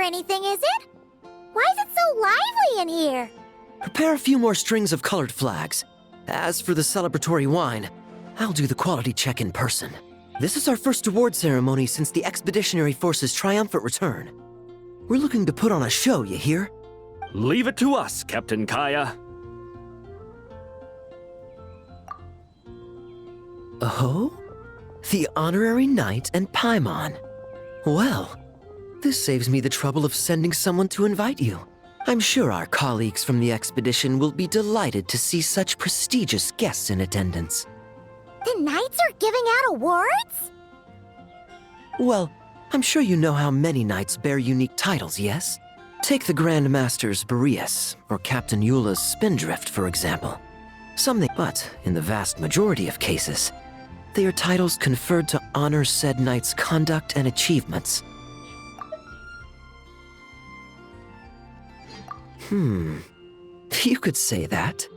anything, is it? Why is it so lively in here? Prepare a few more strings of colored flags. As for the celebratory wine, I'll do the quality check in person. This is our first award ceremony since the Expeditionary Force's triumphant return. We're looking to put on a show, you hear? Leave it to us, Captain Kaya. Oh? The Honorary Knight and Paimon. Well, this saves me the trouble of sending someone to invite you. I'm sure our colleagues from the expedition will be delighted to see such prestigious guests in attendance. The knights are giving out awards? Well, I'm sure you know how many knights bear unique titles, yes? Take the Grand Master's Boreas, or Captain Eula's Spindrift, for example. But in the vast majority of cases, they are titles conferred to honor said knight's conduct and achievements. You could say that.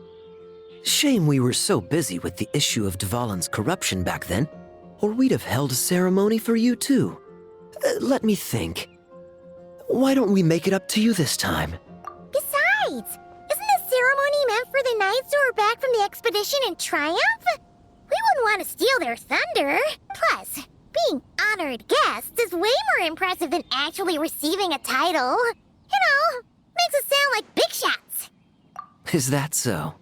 Shame we were so busy with the issue of Dvalin's corruption back then, or we'd have held a ceremony for you too. Let me think. Why don't we make it up to you this time? Besides, isn't the ceremony meant for the knights who are back from the expedition in triumph? We wouldn't want to steal their thunder. Plus, being honored guests is way more impressive than actually receiving a title. You know, makes us sound like big shots. Is that so?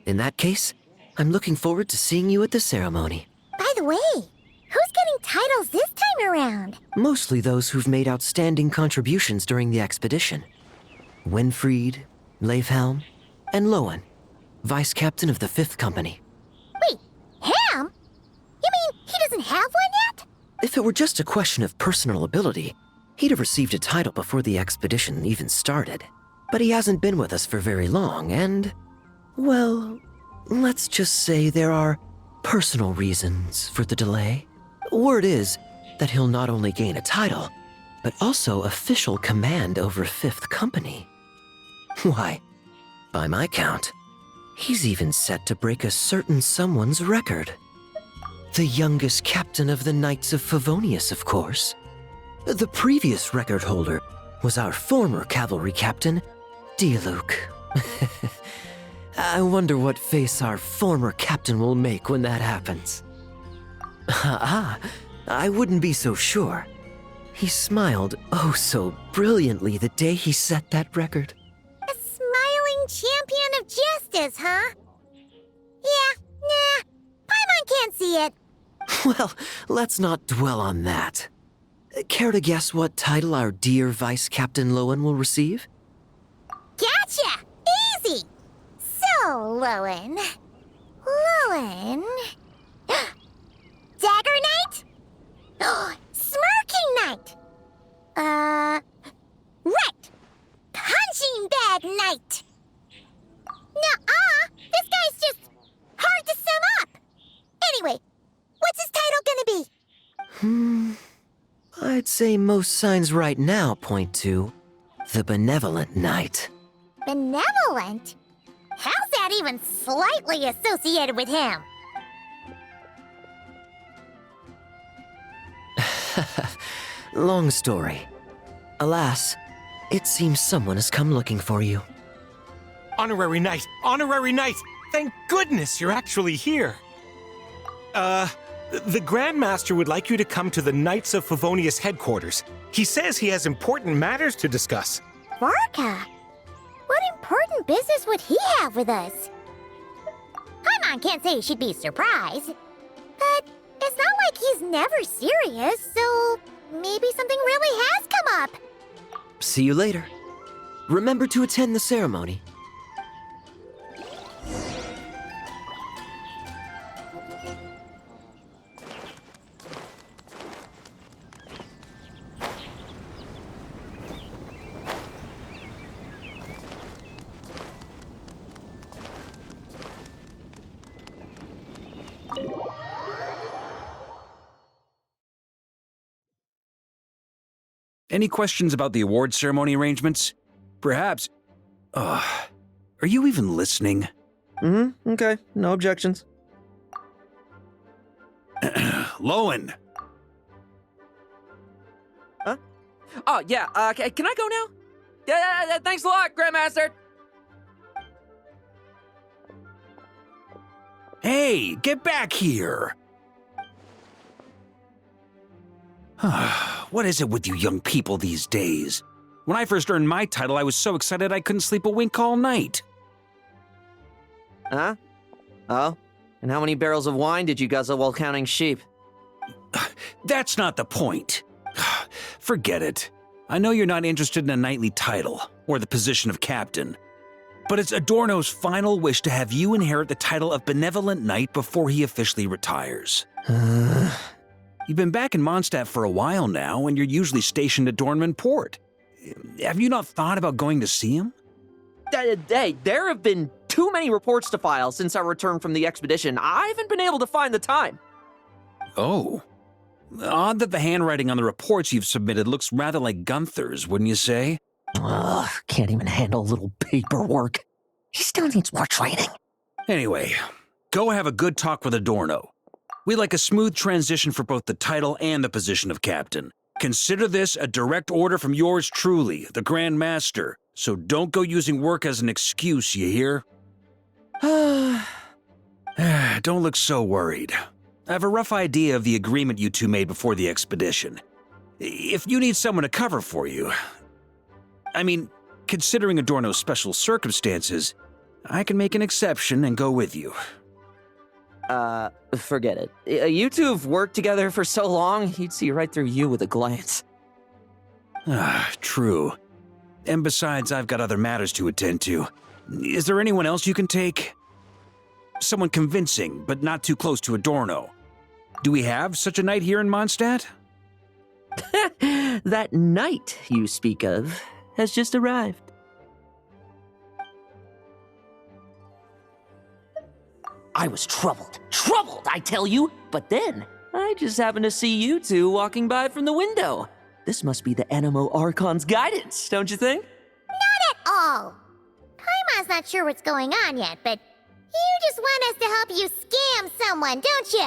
In that case, I'm looking forward to seeing you at the ceremony. By the way, who's getting titles this time around? Mostly those who've made outstanding contributions during the expedition. Winfried, Leifhelm, and Lohen, Vice Captain of the 5th Company. Wait, Ham? You mean he doesn't have one yet? If it were just a question of personal ability, he'd have received a title before the expedition even started. But he hasn't been with us for very long, and, well, let's just say there are personal reasons for the delay. Word is that he'll not only gain a title, but also official command over 5th Company. Why, by my count, he's even set to break a certain someone's record. The youngest captain of the Knights of Favonius, of course. The previous record holder was our former cavalry captain, Diluc. I wonder what face our former captain will make when that happens. I wouldn't be so sure. He smiled oh so brilliantly the day he set that record. A smiling champion of justice, huh? Yeah, nah, Paimon can't see it. Well, let's not dwell on that. Care to guess what title our dear Vice Captain Lohen will receive? Gotcha! Easy! So, Lohen... Dagger Knight? Smirking Knight! Right! Punching Bag Knight! Nuh-uh! This guy's just hard to sum up! Anyway, what's his title gonna be? I'd say most signs right now point to the Benevolent Knight. Benevolent? How's that even slightly associated with him? Long story. Alas, it seems someone has come looking for you. Honorary Knight! Honorary Knight! Thank goodness you're actually here! The Grand Master would like you to come to the Knights of Favonius headquarters. He says he has important matters to discuss. Varka? What important business would he have with us? Paimon can't say she'd be surprised. But it's not like he's never serious, so maybe something really has come up. See you later. Remember to attend the ceremony. Any questions about the award ceremony arrangements? Perhaps... are you even listening? Okay. No objections. Lohen! Oh, yeah, can I go now? Yeah, thanks a lot, Grandmaster. Hey, get back here! What is it with you young people these days? When I first earned my title, I was so excited I couldn't sleep a wink all night. Huh? Oh? And how many barrels of wine did you guzzle while counting sheep? That's not the point. Forget it. I know you're not interested in a knightly title, or the position of captain. But it's Adorno's final wish to have you inherit the title of Benevolent Knight before he officially retires. You've been back in Mondstadt for a while now, and you're usually stationed at Dornman Port. Have you not thought about going to see him? Hey, there have been too many reports to file since our return from the expedition. I haven't been able to find the time. Oh. Odd that the handwriting on the reports you've submitted looks rather like Gunther's, wouldn't you say? Ugh, can't even handle a little paperwork. He still needs more training. Anyway, go have a good talk with Adorno. We'd like a smooth transition for both the title and the position of captain. Consider this a direct order from yours truly, the Grand Master, so don't go using work as an excuse, you hear? Don't look so worried. I have a rough idea of the agreement you two made before the expedition. If you need someone to cover for you, I mean, considering Adorno's special circumstances, I can make an exception and go with you. Forget it. You two have worked together for so long, he'd see right through you with a glance. True. And besides, I've got other matters to attend to. Is there anyone else you can take? Someone convincing, but not too close to Adorno. Do we have such a knight here in Mondstadt? That knight you speak of has just arrived. I was troubled, I tell you, but then I just happened to see you two walking by from the window. This must be the Animo Archon's guidance, don't you think? Not at all. Paimon's not sure what's going on yet, but you just want us to help you scam someone, don't you?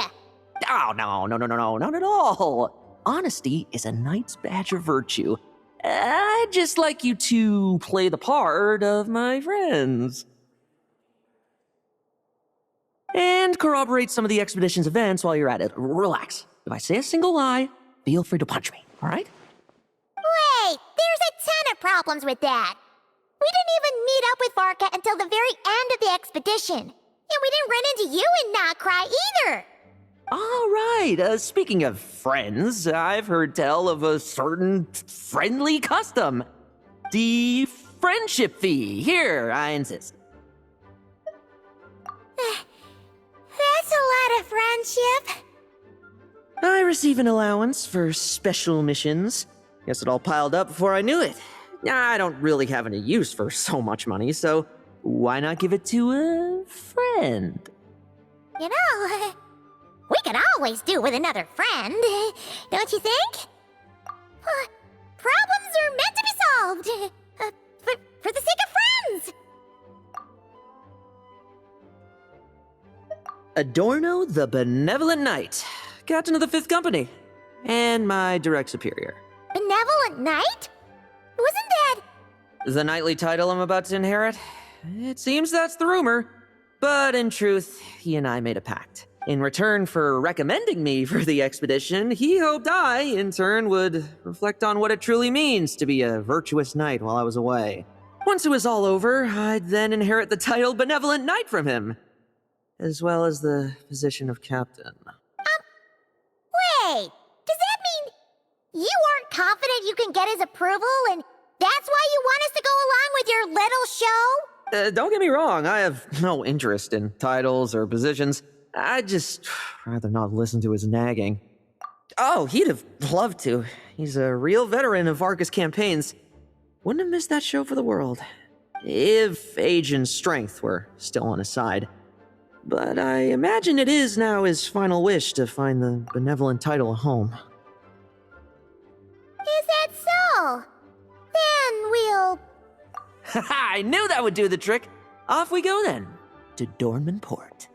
Oh, no, not at all. Honesty is a knight's badge of virtue. I'd just like you to play the part of my friends. And corroborate some of the expedition's events while you're at it. Relax. If I say a single lie, feel free to punch me, all right? Wait, there's a ton of problems with that. We didn't even meet up with Varka until the very end of the expedition. And we didn't run into you and not cry either. All right, speaking of friends, I've heard tell of a certain friendly custom. The friendship fee. Here, I insist. That's a lot of friendship. I receive an allowance for special missions. Guess it all piled up before I knew it. I don't really have any use for so much money, so why not give it to a friend? You know, we could always do with another friend, don't you think? Problems are meant to be solved. For the sake of friends. Adorno the Benevolent Knight, Captain of the 5th Company, and my direct superior. Benevolent Knight? Wasn't that... The knightly title I'm about to inherit? It seems that's the rumor. But in truth, he and I made a pact. In return for recommending me for the expedition, he hoped I, in turn, would reflect on what it truly means to be a virtuous knight while I was away. Once it was all over, I'd then inherit the title Benevolent Knight from him, as well as the position of captain. Wait, does that mean you aren't confident you can get his approval and that's why you want us to go along with your little show? Don't get me wrong, I have no interest in titles or positions. I'd just rather not listen to his nagging. Oh, he'd have loved to. He's a real veteran of Varka's campaigns. Wouldn't have missed that show for the world. If age and strength were still on his side. But I imagine it is now his final wish to find the benevolent title a home. Is that so? Then we'll... I knew that would do the trick. Off we go then, to Dornman Port.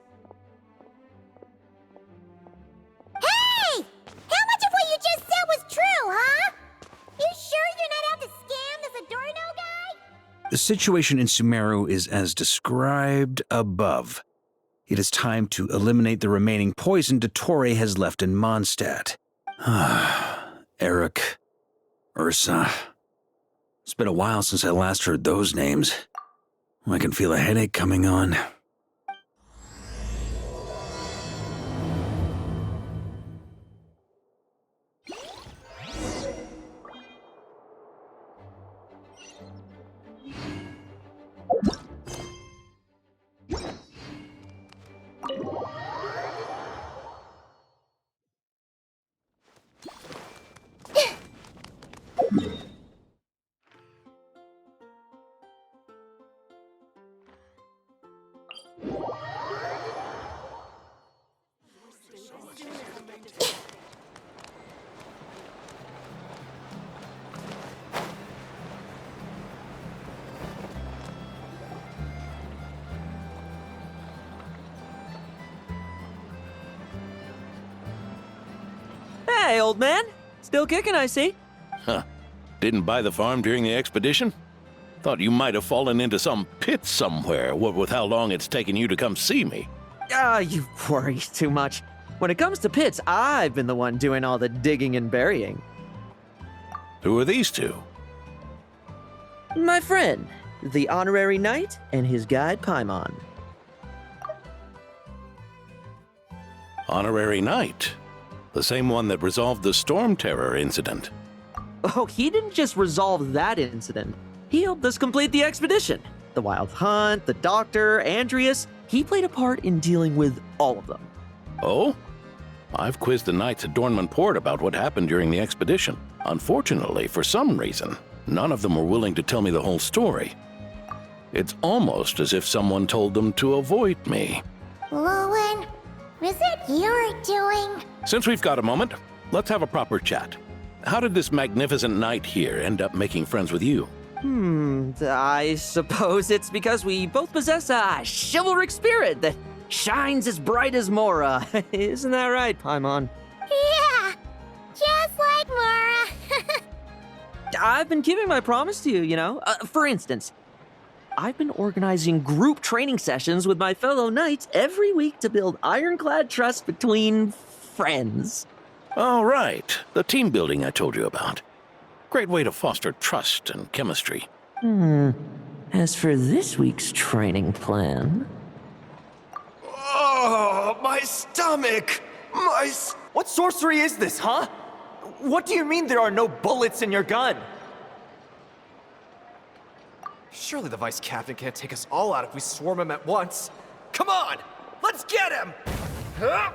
Hey! How much of what you just said was true, huh? You sure The situation in Sumeru is as described above. It is time to eliminate the remaining poison Dottore has left in Mondstadt. Eric, Ursa. It's been a while since I last heard those names. I can feel a headache coming on. Hey, old man. Still kicking, I see. Huh. Didn't buy the farm during the expedition? Thought you might have fallen into some pit somewhere, what with how long it's taken you to come see me. You worry too much. When it comes to pits, I've been the one doing all the digging and burying. Who are these two? My friend, the honorary knight, and his guide Paimon. Honorary Knight. The same one that resolved the Storm Terror incident. Oh, he didn't just resolve that incident. He helped us complete the expedition. The Wild Hunt, the Doctor, Andreas. He played a part in dealing with all of them. Oh? I've quizzed the knights at Dornman Port about what happened during the expedition. Unfortunately, for some reason, none of them were willing to tell me the whole story. It's almost as if someone told them to avoid me. Lohen, was it your doing? Since we've got a moment, let's have a proper chat. How did this magnificent knight here end up making friends with you? I suppose it's because we both possess a chivalric spirit that shines as bright as Mora. Isn't that right, Paimon? Yeah, just like Mara. I've been keeping my promise to you, you know. For instance, I've been organizing group training sessions with my fellow knights every week to build ironclad trust between friends. Oh, right. The team building I told you about. Great way to foster trust and chemistry. As for this week's training plan... Oh, my stomach! What sorcery is this, huh? What do you mean there are no bullets in your gun? Surely the vice captain can't take us all out if we swarm him at once. Come on! Let's get him! Huh?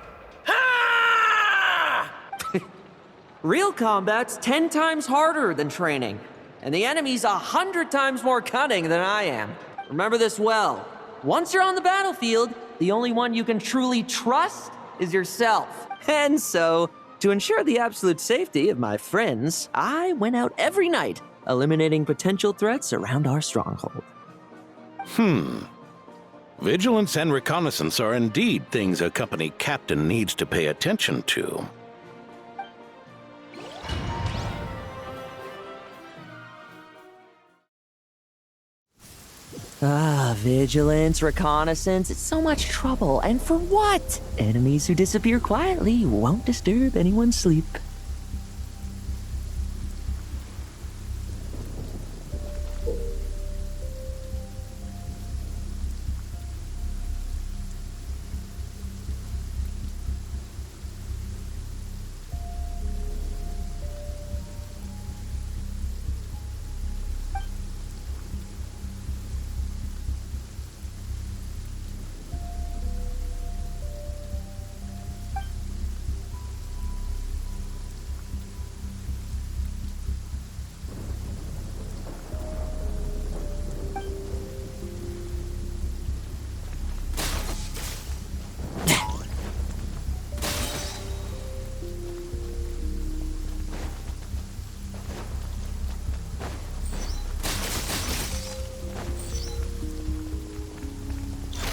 Ah! Real combat's 10 times harder than training, and the enemy's 100 times more cunning than I am. Remember this well. Once you're on the battlefield, the only one you can truly trust is yourself. And so, to ensure the absolute safety of my friends, I went out every night, eliminating potential threats around our stronghold. Vigilance and reconnaissance are indeed things a company captain needs to pay attention to. Vigilance, reconnaissance, it's so much trouble, and for what? Enemies who disappear quietly won't disturb anyone's sleep.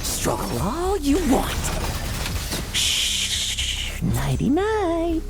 Struggle all you want. Shh, nighty-night.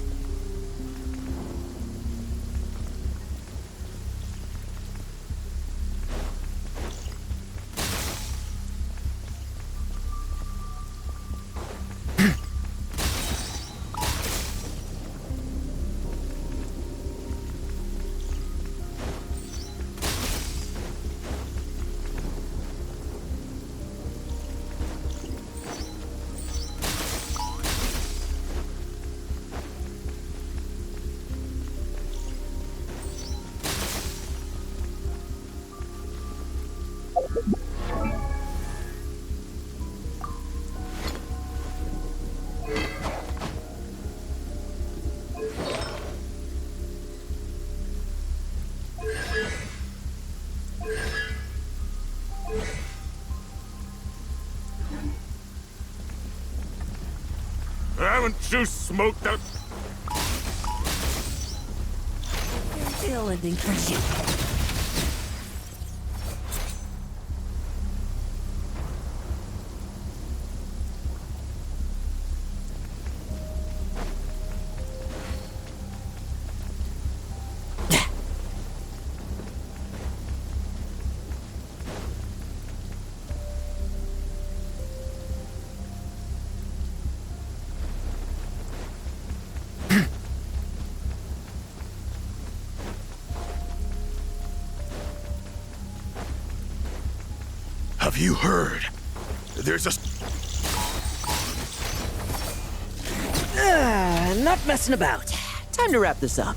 want to smoke the... Still ending for you. Have you heard? There's a... Not messing about. Time to wrap this up.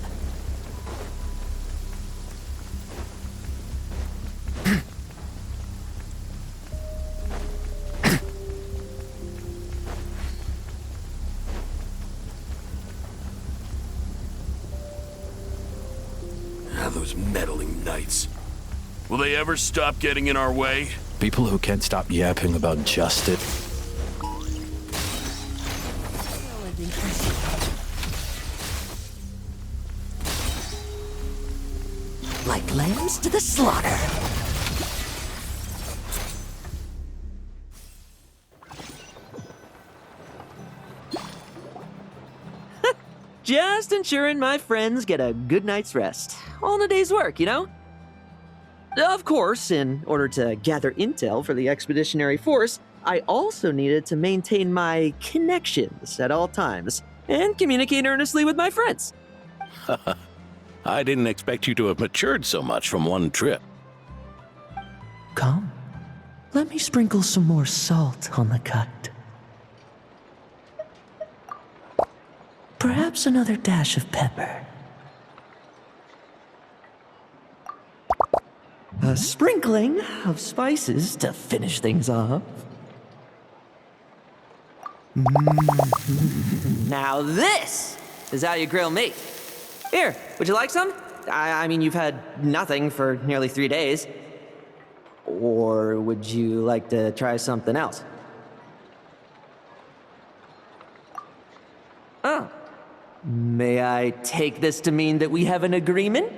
Those meddling knights. Will they ever stop getting in our way? People who can't stop yapping about justice. Like lambs to the slaughter. Just ensuring my friends get a good night's rest. All in a day's work, you know? Of course, in order to gather intel for the expeditionary force, I also needed to maintain my connections at all times and communicate earnestly with my friends. I didn't expect you to have matured so much from one trip. Come, let me sprinkle some more salt on the cut. Perhaps another dash of pepper. A sprinkling of spices to finish things off. Now this is how you grill meat. Here, would you like some? I mean, you've had nothing for nearly 3 days. Or would you like to try something else? Oh. May I take this to mean that we have an agreement?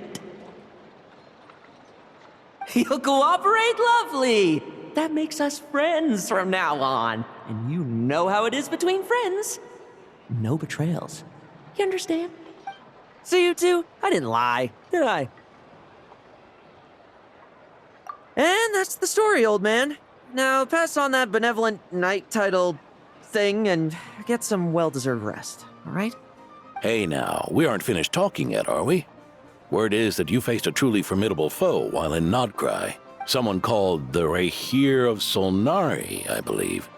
You'll cooperate? Lovely! That makes us friends from now on. And you know how it is between friends. No betrayals. You understand? So you two, I didn't lie, did I? And that's the story, old man. Now pass on that benevolent knight title thing and get some well-deserved rest, all right? Hey now, we aren't finished talking yet, are we? Word is that you faced a truly formidable foe while in Nodcry. Someone called the Rahir of Solnari, I believe.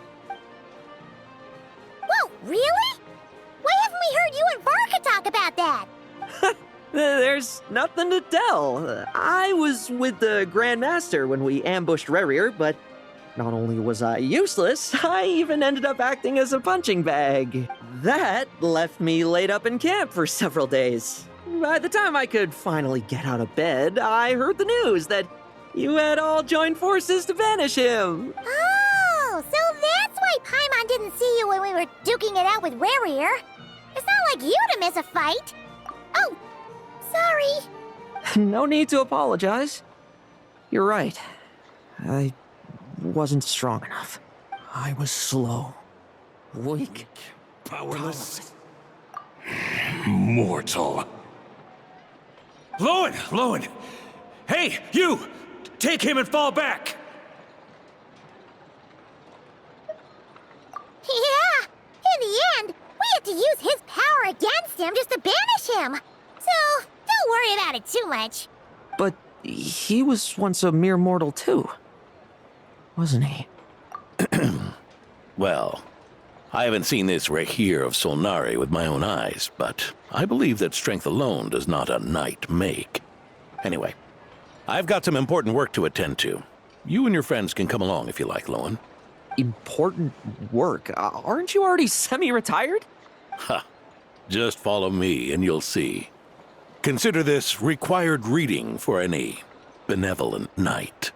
Whoa, really? Why haven't we heard you and Varka talk about that? There's nothing to tell. I was with the Grand Master when we ambushed Rerir, but not only was I useless, I even ended up acting as a punching bag. That left me laid up in camp for several days. By the time I could finally get out of bed, I heard the news that you had all joined forces to banish him. Oh, so that's why Paimon didn't see you when we were duking it out with Rerir. It's not like you to miss a fight. Oh, sorry. No need to apologize. You're right. I wasn't strong enough. I was slow, weak, Powerless. Mortal. Lohen! Hey, you! Take him and fall back! Yeah, in the end, we had to use his power against him just to banish him. So, don't worry about it too much. But he was once a mere mortal too, wasn't he? Well, I haven't seen this Rahir of Solnari with my own eyes, but I believe that strength alone does not a knight make. Anyway, I've got some important work to attend to. You and your friends can come along if you like, Lohen. Important work? Aren't you already semi-retired? Ha! Just follow me and you'll see. Consider this required reading for any benevolent knight.